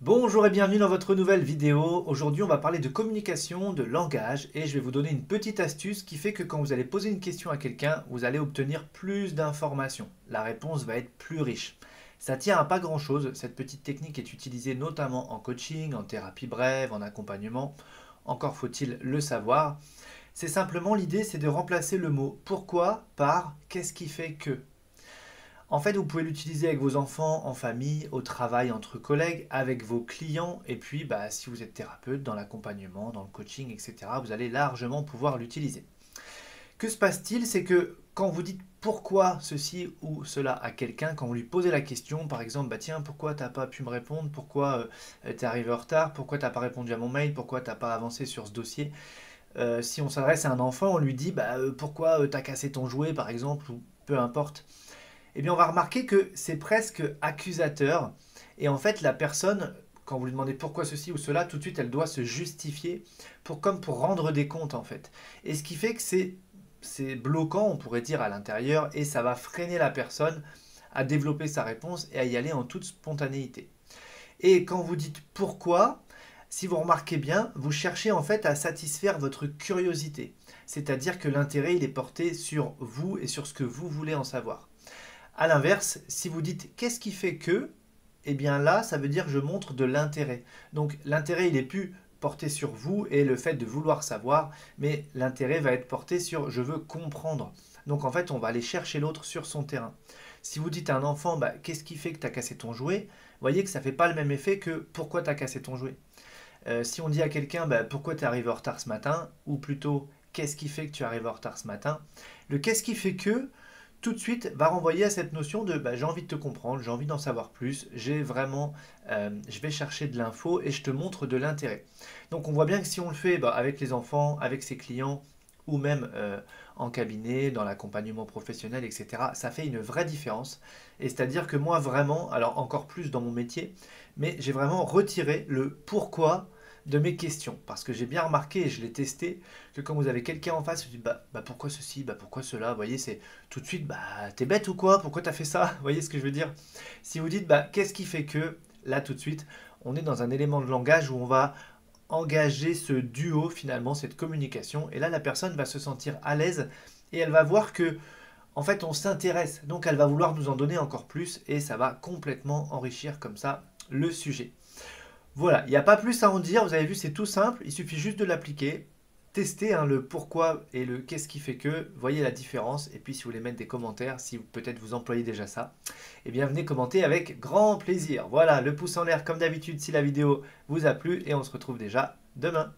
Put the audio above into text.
Bonjour et bienvenue dans votre nouvelle vidéo. Aujourd'hui, on va parler de communication, de langage et je vais vous donner une petite astuce qui fait que quand vous allez poser une question à quelqu'un, vous allez obtenir plus d'informations. La réponse va être plus riche. Ça tient à pas grand-chose. Cette petite technique est utilisée notamment en coaching, en thérapie brève, en accompagnement. Encore faut-il le savoir. C'est simplement l'idée, c'est de remplacer le mot pourquoi par qu'est-ce qui fait que. En fait, vous pouvez l'utiliser avec vos enfants, en famille, au travail, entre collègues, avec vos clients, et puis si vous êtes thérapeute, dans l'accompagnement, dans le coaching, etc., vous allez largement pouvoir l'utiliser. Que se passe-t-il? C'est que quand vous dites pourquoi ceci ou cela à quelqu'un, quand vous lui posez la question, par exemple, bah tiens, pourquoi t'as pas pu me répondre? Pourquoi t'es arrivé en retard? Pourquoi t'as pas répondu à mon mail? Pourquoi t'as pas avancé sur ce dossier? Si on s'adresse à un enfant, on lui dit pourquoi t'as cassé ton jouet, par exemple, ou peu importe. Eh bien, on va remarquer que c'est presque accusateur. Et en fait, la personne, quand vous lui demandez pourquoi ceci ou cela, tout de suite, elle doit se justifier comme pour rendre des comptes, en fait. Et ce qui fait que c'est bloquant, on pourrait dire, à l'intérieur, et ça va freiner la personne à développer sa réponse et à y aller en toute spontanéité. Et quand vous dites pourquoi, si vous remarquez bien, vous cherchez en fait à satisfaire votre curiosité. C'est-à-dire que l'intérêt, il est porté sur vous et sur ce que vous voulez en savoir. A l'inverse, si vous dites qu'est-ce qui fait que, eh bien là, ça veut dire je montre de l'intérêt. Donc l'intérêt, il est plus porté sur vous et le fait de vouloir savoir, mais l'intérêt va être porté sur je veux comprendre. Donc en fait, on va aller chercher l'autre sur son terrain. Si vous dites à un enfant, qu'est-ce qui fait que tu as cassé ton jouet, voyez que ça ne fait pas le même effet que pourquoi tu as cassé ton jouet. Si on dit à quelqu'un, pourquoi tu es arrivé en retard ce matin, ou plutôt qu'est-ce qui fait que tu arrives en retard ce matin, le qu'est-ce qui fait que, tout de suite va renvoyer à cette notion de j'ai envie de te comprendre, j'ai envie d'en savoir plus, je vais chercher de l'info et je te montre de l'intérêt. Donc on voit bien que si on le fait avec les enfants, avec ses clients ou même en cabinet, dans l'accompagnement professionnel, etc., ça fait une vraie différence. Et c'est-à-dire que moi vraiment, alors encore plus dans mon métier, mais j'ai vraiment retiré le pourquoi de mes questions. Parce que j'ai bien remarqué et je l'ai testé que quand vous avez quelqu'un en face, vous dites pourquoi ceci, pourquoi cela, vous voyez, c'est tout de suite t'es bête ou quoi, pourquoi t'as fait ça, vous voyez ce que je veux dire. Si vous dites qu'est-ce qui fait que, là tout de suite, on est dans un élément de langage où on va engager ce duo finalement, cette communication, et là la personne va se sentir à l'aise et elle va voir que en fait on s'intéresse, donc elle va vouloir nous en donner encore plus et ça va complètement enrichir comme ça le sujet. Voilà, il n'y a pas plus à en dire, vous avez vu, c'est tout simple, il suffit juste de l'appliquer, tester le pourquoi et le qu'est-ce qui fait que, voyez la différence, et puis si vous voulez mettre des commentaires, si peut-être vous employez déjà ça, eh bien venez commenter avec grand plaisir. Voilà, le pouce en l'air comme d'habitude si la vidéo vous a plu, et on se retrouve déjà demain.